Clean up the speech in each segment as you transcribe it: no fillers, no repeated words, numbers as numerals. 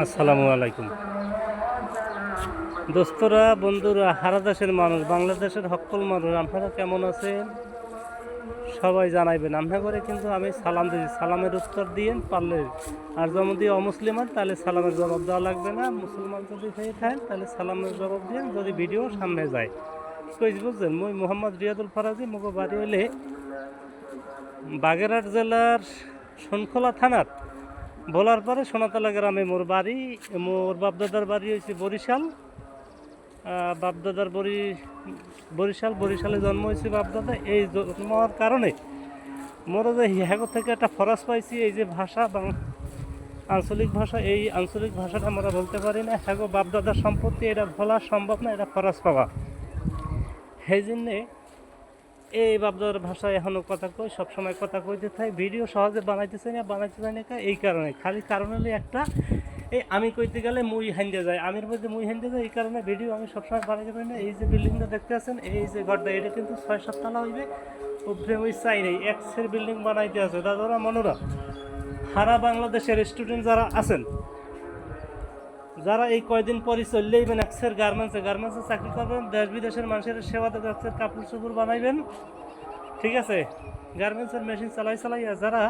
আসসালামু আলাইকুম দোস্তরা, বন্ধুরা, সারা দেশের মানুষ, বাংলাদেশের সকল মানুষ, আপনারা কেমন আছেন সবাই জানাইবেন। আপনার করে কিন্তু আমি সালাম দিয়েছি, সালামের উত্তর দিয়েন পারলে। আর যেমন দিয়ে অমুসলিমান তাহলে সালামের জবাব দেওয়া লাগবে না। মুসলমান যদি হয়ে থাকেন তাহলে সালামের জবাব দিন যদি ভিডিও সামনে যায়। কই বুঝছেন, মুই মোহাম্মদ রিয়াদুল ফরাজি, মুখ বাড়ি হইলে বাগেরহাট জেলার শোনখোলা থানার বলার পরে সোনাতলা গ্রামে মোর বাড়ি। মোর বাপদাদার বাড়ি হয়েছে বরিশাল। বাপদাদার বরিশালে জন্ম হয়েছে বাপদাদা। এই জন্ম হওয়ার কারণে মোর যে হ্যাগো থেকে একটা ফরাস পাইছি, এই যে ভাষা আঞ্চলিক ভাষা, এই আঞ্চলিক ভাষাটা আমরা বলতে পারি না। হ্যাগো বাপদাদার সম্পত্তি, এটা বলা সম্ভব না, এটা ফরাস পাওয়া। সেই জন্যে এই বাপদাদার ভাষায় এখনও কথা কই, সবসময় কথা কইতে থাই। ভিডিও সহজে বানাইতে চাই না এই কারণে, খালি কারণ হলে একটা, এই আমি কইতে গেলে মুই হাইন্দে যায়, আমির মধ্যে মুই হাইন্দে যায়। এই কারণে ভিডিও আমি সবসময় বানাইতে পারি না। এই যে বিল্ডিংটা দেখতে আছেন, এই যে ঘরটা, এটা কিন্তু 6-7 তলা হইবে। উপরে ওই চাই নেই, এক্সের বিল্ডিং বানাইতে আছে। দাদারা মনোরা, সারা বাংলাদেশের স্টুডেন্ট যারা আছেন, যারা এই কয়দিন পরই চললেই এক্সের গার্মেন্টসে চাকরি করবেন, দেশ বিদেশের মানুষের সেবা দেবে, এক্সের কাপড় চোপড় বানাইবেন, ঠিক আছে। গার্মেন্টসের মেশিন চালাইয়া যারা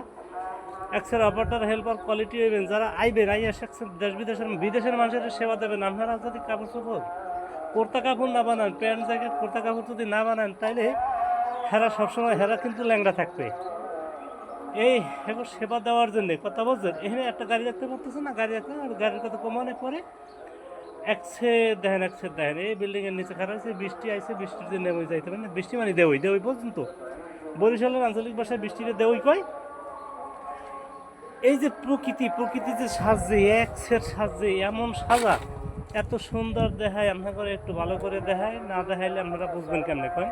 এক্সের অপারেটর হেল্পার কোয়ালিটি হইবেন, যারা আইবেন আইয়া দেশ বিদেশের মানুষের সেবা দেবেন। আপনারা যদি কাপড় চোপড় কুর্তা কাপড় না বানান, প্যান্ট জ্যাকেট কুর্তা কাপড় যদি না বানান, তাইলে হেরা সবসময় কিন্তু ল্যাংড়া থাকবে। এই এখন সেবা দেওয়ার জন্য কথা বলছেন। এখানে একটা গাড়ি দেখতে পারতেছে না, গাড়ির কথা কমানে পরে দেখেন এই বিল্ডিংয়ের নিচে খারাপ আছে। বৃষ্টি আইছে, বৃষ্টির জন্য নেমে যাইতে পারেন। বৃষ্টি মানে দেওই বলছেন তো, বরিশালের আঞ্চলিক ভাষায় বৃষ্টিতে দেওই কয়। এই যে প্রকৃতি যে সাজে, এক্সের সাজে, এমন সাজা এত সুন্দর দেখায়। আপনার করে একটু ভালো করে দেখায়, না দেখাইলে আপনারা বুঝবেন কেমনে কয়।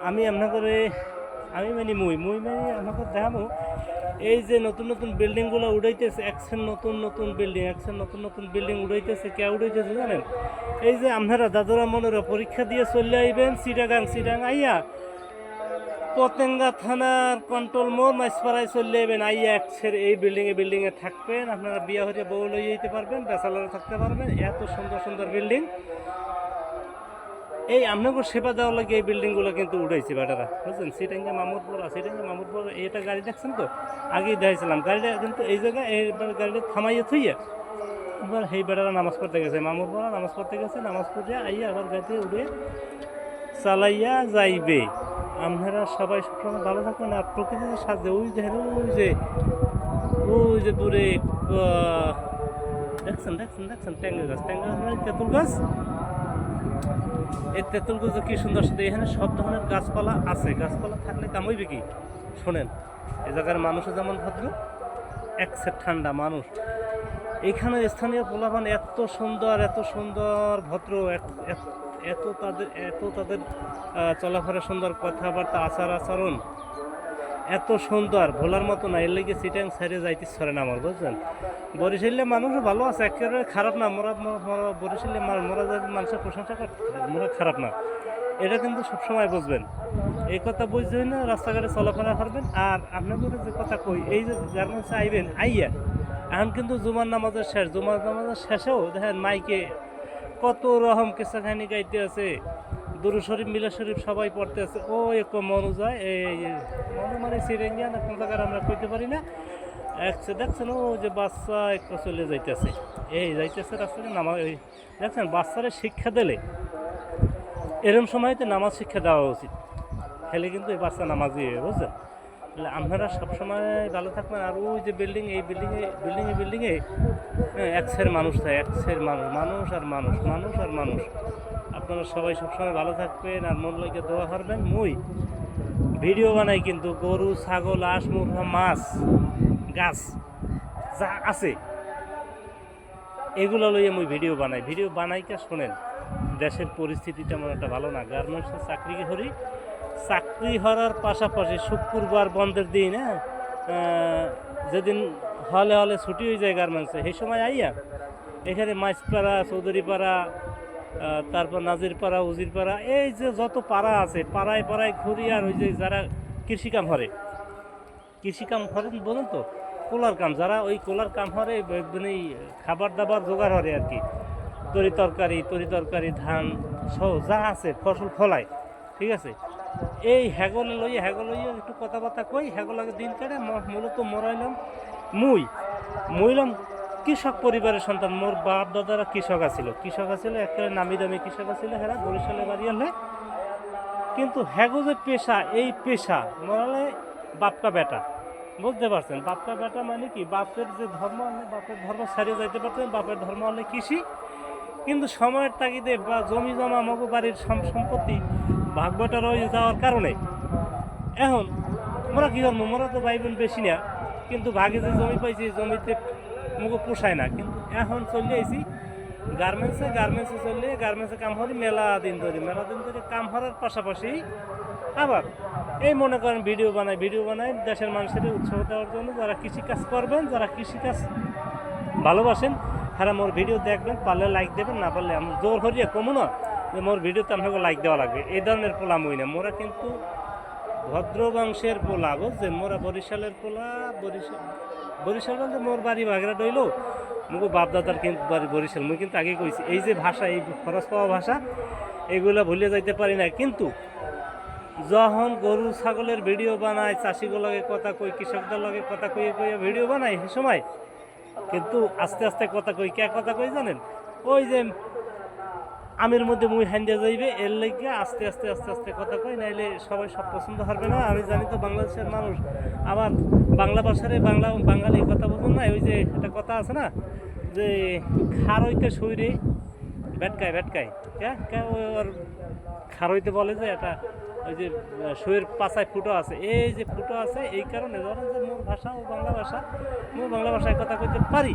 আমি আপনার করে মুই আপনাকে দেখাবো। এই যে নতুন বিল্ডিংগুলো উড়াইতেছে, এক্সের নতুন বিল্ডিং উড়াইতেছে। কে উড়াইতেছে জানেন? এই যে আপনারা দাদুরা মনেরা পরীক্ষা দিয়ে চলে আইবেন চিটাগাং আইয়া পতেঙ্গা থানার কন্ট্রোল মোড় মাইসপাড়ায় চলে যাবেন। আইয়া এক্সের এই বিল্ডিংয়ে থাকবেন। আপনারা বিয়া হয়ে বউ লইয়ে যেতে পারবেন, ব্যাচেলারে থাকতে পারবেন। এত সুন্দর বিল্ডিং। এই আপনাকে সেবা দেওয়ার লাগে এই বিল্ডিংগুলো কিন্তু উঠাইছি বেটারা, বুঝছেন। সিটাঙ্গা মামুরপাড়া এটা গাড়ি দেখছেন তো, আগেই দেখাইছিলাম গাড়িটা কিন্তু এই জায়গায়। এইবার গাড়িটা থামাইয়া থইয়া এবার সেই বেটারা নামাজ পড়তে গেছে, মামুরপাড়া নামাজ পড়তে গেছে। নামাজ পড়ে আইয়া আবার গাড়িতে উঠে চালাইয়া যাইবে। আপনারা সবাই সবসময় ভালো থাকবেন। আর প্রকৃতির সাথে ওই যে দূরে দেখছেন ট্যাঙ্গা গাছ মানে তেঁতুল গাছ। এই তেঁতুল গাছ কি সুন্দর সাথে। এখানে সব ধরনের গাছপালা আছে। গাছপালা থাকলে কাম হইবে কি শোনেন। এ জায়গার মানুষও যেমন ভদ্র, একসের ঠান্ডা মানুষ। এইখানে স্থানীয় পোলাপান এত সুন্দর ভদ্র, এত তাদের চলাফেরা সুন্দর, কথাবার্তা, আচরণ এত সুন্দর, ভোলার মতো না। এর লেগে চিটাং সাইডে যাইতে ছড়ে না আমার, বুঝছেন। বরিশালের মানুষও ভালো আছে, একেবারে খারাপ না। বরিশালের মোরা যাদের মানুষের প্রশংসা করতে, মোরা খারাপ না। এটা কিন্তু সবসময় বুঝবেন। এই কথা বুঝবেন না, রাস্তাঘাটে চলাফেরা করবেন। আর আপনাদের যে কথা কই, এই যে গার্মেন্টসে আইবেন আইয়া এখন কিন্তু জুমার নামাজের শেষেও দেখেন মাইকে কত রকম কিসা কাহিনী গাইতে আছে। দুরূদ শরীফ, মিলাদ শরীফ সবাই পড়তে আছে। ও এক মনু যায়, এই মনু মানে সিরেঙ্গিয়া না কোন জায়গায় আমরা কইতে পারি না। দেখছেন ও যে বাচ্চা একটু চলে যাইতেছে, যাইতেছে রাস্তায় নামাজ। দেখছেন বাচ্চারা শিক্ষা দিলে এরকম সময়তে নামাজ শিক্ষা দেওয়া উচিত, খেলে কিন্তু এই বাচ্চা নামাজই হবে, বুঝছেন। তাহলে আপনারা সবসময় ভালো থাকবেন। আর ওই যে এই বিল্ডিংয়ে এক্সের মানুষ থাকে, এক্সের মানুষ আর মানুষ। আপনারা সবাই সবসময় ভালো থাকবেন আর মন লইকে দোয়া করবেন। মুই ভিডিও বানাই কিন্তু গরু, ছাগল, হাঁস, মুরগা, মাছ, গাছ যা আছে এগুলো লইয়ে মুই ভিডিও বানাইকে শোনেন। দেশের পরিস্থিতি তেমন একটা ভালো না। গার্মেন্টসে চাকরি হওয়ার পাশাপাশি শুক্রবার বন্ধের দিন, যেদিন হলে ছুটি হয়ে যায় গার্মেন্টসে, সেই সময় আইয়া এখানে মাইসপাড়া, চৌধুরীপাড়া, তারপর নাজিরপাড়া, উজিরপাড়া, এই যে যত পাড়া আছে পাড়ায় ঘুরি। আর ওই যে যারা কৃষিকাম করেন বলুন তো, কোলার কাম, যারা ওই কোলার কাম হরে মানে খাবার দাবার জোগাড় হরে আর কি, তরি তরকারি ধান সহ যা আছে ফসল ফলায়, ঠিক আছে। এই হ্যাগলে লইয়া একটু কথাবার্তা কই, হ্যাগলাকে দিন কাটে। মূলত মইলাম কৃষক পরিবারের সন্তান। মোর বাপ দাদারা কৃষক আছিল, একটা নামি দামি কৃষক আছিল, হেরা বরিশালে বাড়ি হলে। কিন্তু হ্যাগো যে পেশা, এই পেশা মরালে বাপকা বেটা, বুঝতে পারছেন? বাপকা বেটা মানে কি, বাপের যে ধর্ম, বাপের ধর্ম ছাড়িয়ে যাইতে পারতেন, বাপের ধর্ম হলে কৃষি। কিন্তু সময়ের তাগিদে বা জমি জমা মগো বাড়ির সম্পত্তি ভাগ বটা রয়ে যাওয়ার কারণে এখন মোরা কী করবো, মোরা তো ভাই বোন বেশি না, কিন্তু ভাগে যে জমি পাইছি জমিতে মুখো পোষায় না। কিন্তু এখন চলে আইছি গার্মেন্টসে চললে, গার্মেন্টসে কাম হলে মেলা দিন ধরে কাম হওয়ার পাশাপাশি আবার এই মনে করেন ভিডিও বানাই দেশের মানুষের উৎসাহ দেওয়ার জন্য। যারা কৃষিকাজ করবেন, যারা কৃষিকাজ ভালোবাসেন, হ্যাঁ মোর ভিডিও দেখবেন, পারলে লাইক দেবেন, না পারলে আমি জোর হরিয়া কমো না যে মোর ভিডিওতে আপনাকে লাইক দেওয়া লাগবে, এই ধরনের পোলা মই না। মোরা কিন্তু ভদ্র বংশের পোলা, বুঝছেন? মোরা বরিশালের পোলা। বরিশাল বলতে মোর বাড়ি বাগেরা ডইল, মুগো বাপদাদার কিন্তু বাড়ি বরিশাল। মুই কিন্তু আগে কইছি এই যে ভাষা, এই খরচ পাওয়া ভাষা, এগুলা ভুলে যাইতে পারি না। কিন্তু যখন গরু ছাগলের ভিডিও বানায়, চাষিগুলোকে কথা কই, কৃষকদের লগে কথা কইয়ে ভিডিও বানাই, সে সময় কিন্তু আস্তে আস্তে কথা কই জানেন? ওই যে আমের মধ্যে মুই হান্দিয়া যাইবে, এর লেগে আস্তে আস্তে কথা কই, নাইলে সবাই সব পছন্দ হবে না। আমি জানি তো বাংলাদেশের মানুষ আবার বাংলা ভাষারে বাঙালি কথা বলুন না। ওই যে একটা কথা আছে না যে খারইতে শরীরে ভেটকায়, ওর খারইতে বলে যে এটা ওই যে শরীর পাছায় ফুটো আছে, এই যে ফুটো আছে, এই কারণে ধরেন যে মোর ভাষা ও বাংলা ভাষায় কথা কইতে পারি।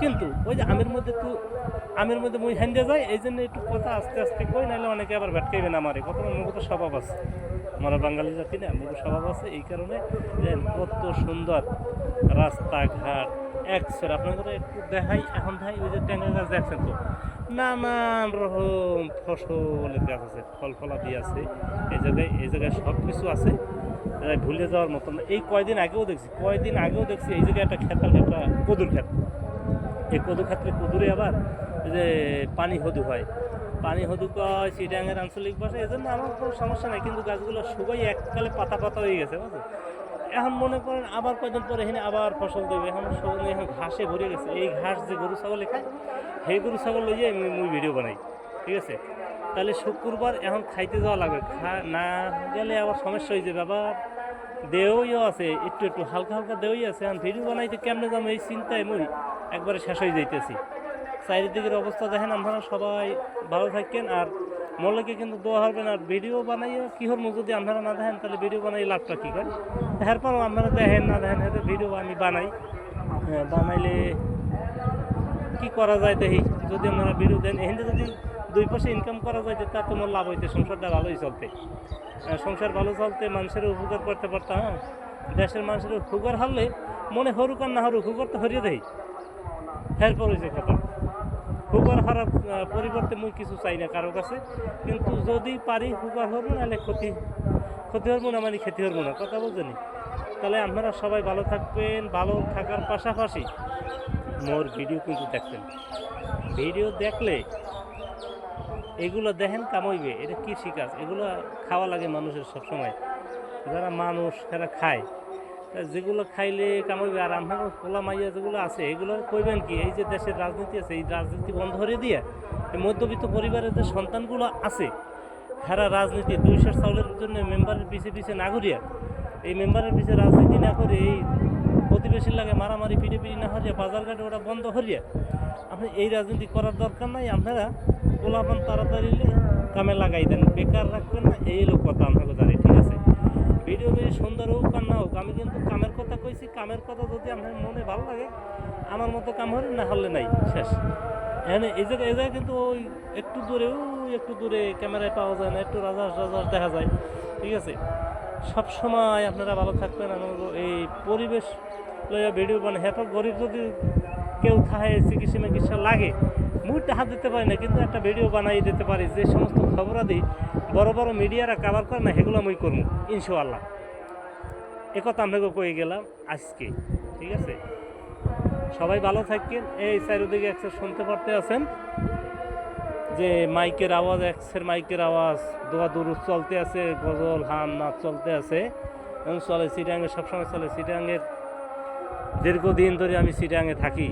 কিন্তু ওই যে আমের মধ্যে মুই হান্দিয়া যায়, এই জন্য একটু কথা আস্তে কই, নাহলে অনেকে আবার ভেটকাইবে না আমারে। কত মুখ তো স্বভাব আছে, আমরা বাঙালি জাতি না, মুখ স্বভাব আছে। এই কারণে কত সুন্দর রাস্তাঘাট একশোর আপনাদের একটু দেখাই। এখন ভাই ওই যে ট্যাঙ্গা গাছ দেখছেন তো, নানান রকম ফসলের গাছ আছে, ফলাদি আছে এই জায়গায় সব কিছু আছে, ভুলে যাওয়ার মতো না। এই কয়দিন আগেও দেখছি এই জায়গায় একটা কদুর ক্ষেত। এই কদু ক্ষেত্রে কদুরে আবার যে পানি হদু কয় চিটাঙের আঞ্চলিক ভাষা। এই জন্য আমার কোনো সমস্যা নেই, কিন্তু গাছগুলো সবাই এককালে পাতা হয়ে গেছে, বুঝলো? এখন মনে করেন আবার কয়েকদিন পরে এখানে আবার ফসল দেবে। এখন ঘাসে ভরে গেছে। এই ঘাস যে গরু ছাগলে খায়, সেই গরু ছাগল লইয়ে মুই ভিডিও বানাই, ঠিক আছে? তাহলে শুক্রবার এখন খাইতে যাওয়া লাগবে, না গেলে আবার সমস্যা হয়ে যাবে। আবার দেওইও আছে, একটু হালকা দেওই আছে। এখন ভিডিও বানাইতে কেমনে যাবো এই চিন্তায় মুই একবারে শেষ হয়ে যাইতেছি। চারিদিকের অবস্থা দেখেন। আপনারা সবাই ভালো থাকেন, আর মলকে কিন্তু দোয়া হবেন। আর ভিডিও বানাইও কি হর যদি আপনারা না দেখেন, তাহলে ভিডিও বানাই লাভটা কী করে? এরপরও আপনারা দেখেন না দেখেন, হয়তো ভিডিও আমি বানাই, বানাইলে কি করা যায় দেখি। যদি আপনারা ভিডিও দেন, এখানে যদি 2 পয়সা ইনকাম করা যায়, তা তোমার লাভ হইতে, সংসারটা ভালোই চলতে, সংসার ভালো চলতে, মানুষের উপকার করতে পারতাম। হ্যাঁ, দেশের মানুষের উপকার হলে মনে হরুক আর না হরুক, উপকার তো হরিয়ে দেয়। এরপর হয়েছে কথা, উপকার হওয়ার পরিবর্তে মুই কিছু চাই না কারো কাছে। কিন্তু যদি পারি উপকার হবো, নাহলে ক্ষতি হবো না, মানে ক্ষতি হবো না, কথা বলছেন? তাহলে আপনারা সবাই ভালো থাকবেন। ভালো থাকার পাশাপাশি মোর ভিডিও কিন্তু দেখবেন। ভিডিও দেখলে এগুলো দেখেন কামাইবে, এটা কৃষিকাজ, এগুলো খাওয়া লাগে মানুষের সবসময়। যারা মানুষ এরা খায়, যেগুলো খাইলে কামাইবে। আর আপনার পোলা মাইয়া যেগুলো আছে, এগুলো কইবেন কি, এই যে দেশের রাজনীতি আছে, এই রাজনীতি বন্ধ করে দিয়ে এই মধ্যবিত্ত পরিবারের যে সন্তানগুলো আছে, যারা রাজনীতি 200 চাউলের জন্য মেম্বারের পিছিয়ে না ঘুরিয়া, এই মেম্বারের পিছিয়ে রাজনীতি না করে, এই প্রতিবেশীর লাগে মারামারি পিটিপিটি না হরিয়া, বাজারঘাটে ওটা বন্ধ হরিয়া, আপনি এই রাজনীতি করার দরকার নাই। আপনারা পোলাপান তাড়াতাড়ি কামে লাগাই দেন, বেকার রাখবেন না। এই লোক কথা আপনাকে জানি, ঠিক আছে? ভিডিও বেশি সুন্দর হোক আর না হোক, আমি কিন্তু কামের কথা কইছি। কামের কথা যদি আপনার মনে ভালো লাগে, আমার মতো কাম হলে, না হলে নাই, শেষ। এখানে এই জায়গায় কিন্তু ওই একটু দূরে ক্যামেরায় পাওয়া যায় না, একটু রাজাস দেখা যায়, ঠিক আছে? সব সময় আপনারা ভালো থাকবেন। এই পরিবেশ লইয়া ভিডিও বানাই। হ্যাঁ, গরিব যদি কেউ থাকে, চিকিৎসা লাগে, মুই টাকা দিতে পারি না, কিন্তু একটা ভিডিও বানাই দিতে পারি। যে সমস্ত খবরাদি বড় মিডিয়ারা কাভার করে না, সেগুলো আমি করবো ইনশাআল্লাহ। একথা আপনাকে কয়ে গেলাম আজকে। ঠিক আছে, সবাই ভালো থাকেন। এই চারিদিকে একসাথে শুনতে পারতে আছেন যে মাইকের আওয়াজ, এক্সের মাইকের আওয়াজ, দোয়া দুরুদ চলতে আছে, গজল হাম নাচ চলতে আছে এবং চলে। চিটাঙে সবসময় চলে। চিটাঙের দীর্ঘদিন ধরে আমি চিটাঙে থাকি,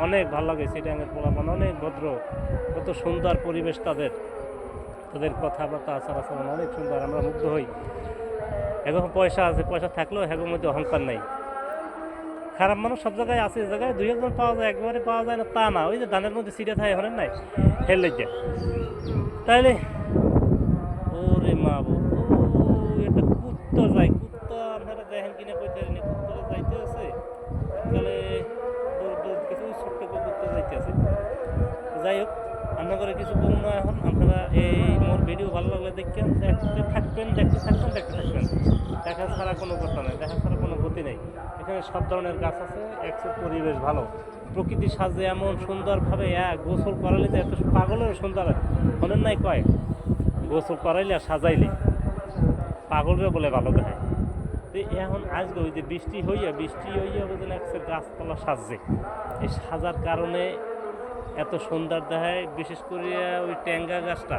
অনেক ভালো লাগে। চিটাঙের পোলাপান অনেক ভদ্র, কত সুন্দর পরিবেশ তাদের, তাদের কথাবার্তা আচার আচরণ অনেক সুন্দর, আমরা মুগ্ধ হই। এখন পয়সা আছে, পয়সা থাকলেও এর মধ্যে অহংকার নাই। খারাপ মানুষ সব জায়গায় আছে, এই জায়গায় দুই একজন পাওয়া যায়, একবারে পাওয়া যায় না তা না। ওই যে ধানের মধ্যে সিটে থাকে হলেন নাই হেললে যায় তাইলে। ওরে মা বউ, একটা কুত্তা যায়, কুত্তা আপনারা দেখেন কিনা কইতে পারেন, কুত্তা যাইতে আছে তাহলে দৌড় দৌড় কিছু ছোট্ট কুত্তা যাইতে আছে। যাই হোক, আপনার করে কিছু কম না। এখন আপনারা এই মোর ভিডিও ভালো লাগলে দেখেন, দেখতে থাকবেন, দেখতে থাকবেন, দেখতে থাকবেন। দেখা ছাড়া কোনো কথা নেই, দেখা ছাড়া কোনো গতি নেই। এখানে সব ধরনের গাছ আছে, একশো পরিবেশ ভালো, প্রকৃতি সাজে এমন সুন্দরভাবে। গোসল করাইলে যে এত পাগলের সুন্দর হলেন নাই কয়, গোসল করাইলে আর সাজাইলে পাগলরে বলে ভালো দেখায়। তো এখন আজকে ওই যে বৃষ্টি হইয়া বুঝলেন একশো গাছপালা সাজছে, এই সাজার কারণে এত সুন্দর দেখায়। বিশেষ করে ওই ট্যাঙ্গা গাছটা,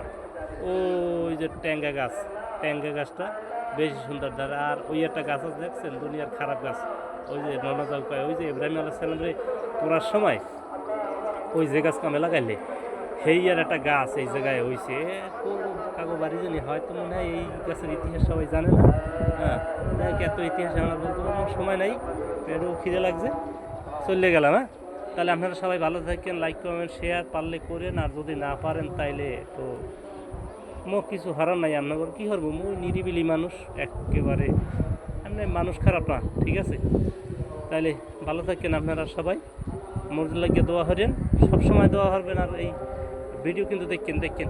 ওই যে ট্যাঙ্গা গাছটা বেশি সুন্দর দেখায়। আর ওই একটা গাছ আছে দেখছেন, দুনিয়ার খারাপ গাছ, ওই যে ননাজাল কয়, ওই যে ইব্রাহিম আলাইহিস সালামের তোলার সময় ওই যে গাছ কামে লাগাইলে সেই আর একটা গাছ এই জায়গায় হয়েছে। কাগো বাড়ি জানি, হয়তো মনে হয় এই গাছের ইতিহাস সবাই জানে না। হ্যাঁ, এত ইতিহাস আমরা বলতে পারবো, সময় নাই, পেটও খিদে লাগছে, চলে গেলাম। হ্যাঁ, তাহলে আপনারা সবাই ভালো থাকেন, লাইক কমেন্ট শেয়ার পারলে করেন, আর যদি না পারেন তাইলে তো কিছু হারার নাই। আপনার কী করবো, নিরিবিলি মানুষ একেবারে, এমনি মানুষ খারাপ না, ঠিক আছে। তাইলে ভালো থাকেন আপনারা সবাই, মর্জির লাগিয়ে দোয়া করেন, সবসময় দোয়া করবেন। আর এই ভিডিও কিন্তু দেখেন।